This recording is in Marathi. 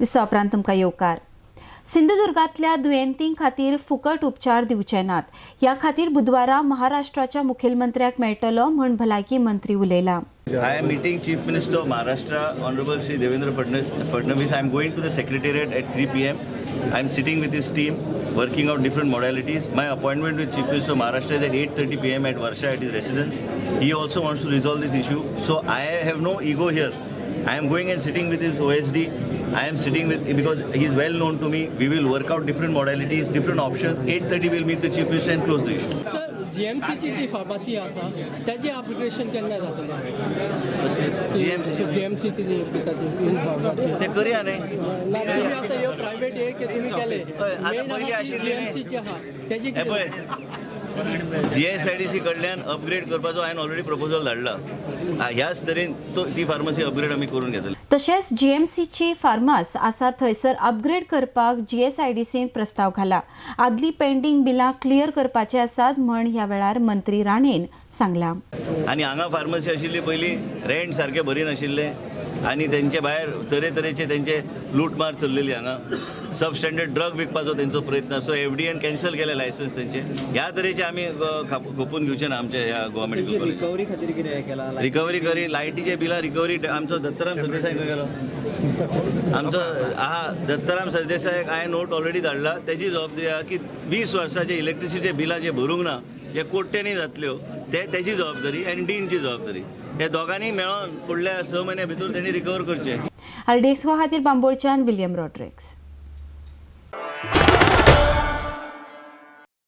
विसा उपरांत तुमकां येवकार। सिंधुदुर्गांतल्या दुयेंतीं खातीर फुकट उपचार दिवचे नात ह्या खातीर बुधवारा महाराष्ट्राच्या मुखेलमंत्र्याक मेळटलो म्हण भलायकी मंत्री उलयला। I am meeting Chief Minister of Maharashtra, Honorable Shri Devendra Fadnavis. I am going to the Secretariat at 3 p.m. I am sitting with his team, working out different modalities. My appointment with Chief Minister of Maharashtra is at 8:30 p.m. at Varsha at his residence. He also wants to resolve this issue. So I have no ego here. I am going and sitting with his OSD. I am sitting with, because he is well known to me. We will work out different modalities, different options. 8:30 we will meet the Chief Minister and close the issue. Sir, GMC ची जी फार्मसी आसा त्याचे अपग्रेडेशन केन्ना जातलें? GMC ची जी ते करूया न्ही. तुम्ही आता ह्यो प्रायव्हेट हे की तुम्ही केले आता पहिली आशिल्ली न्ही. GMC ची आहा त्याची GSIDC कडल्यान अपग्रेड करपाचो हांवें ऑलरेडी प्रपोजल धाडला. ह्याच तरेन ती फार्मसी अपग्रेड आमी करून घेतली. तशेंच GMCची फार्मास आसा थंयसर अपग्रेड करपाक GSIDCन प्रस्ताव घाला। आदली पेंडिंग बिलां क्लियर करपाचे आसात म्हण ह्या वेळार मंत्री राणेन सांगलां। आनी हांगा फार्मसी आशिल्ली पयलीं रेंट सारके बरी नाशिल्ले आनी तेंचे भायर तरेतरेचे तेंचे लूटमार चल्लेली हांगा सबस्टँडर्ड ड्रग विकपाचो तेंचो प्रयत्न सो FDAन कॅन्सल केले लायसन्स तेंचे ह्या तरेचे आमी खपून घेवचे ना आमच्या ह्या गव्हर्मेंट रिकवरी खातीर कितें केला रिकवरी करी लायटीचे बिलां रिकवरी आमचो दत्तराम सरदेसाय खंय गेलो आमचो दत्तराम सरदेसायक हांवें नोट ऑलरेडी धाडला तेजी जबाबदारी आहा की 20 वर्साचे इलेक्ट्रिसिटी बिलां जे भरूंक ना जे कोट्यांनी जातल्यो तेजी जबाबदारी आनी डीनची जबाबदारी हे दोगांनी मेळोन फुडल्या 6 म्हयन्या भितर तेणी रिकवर करचे। RDX खातीर बांबोळच्यान विलियम रॉड्रिक्स।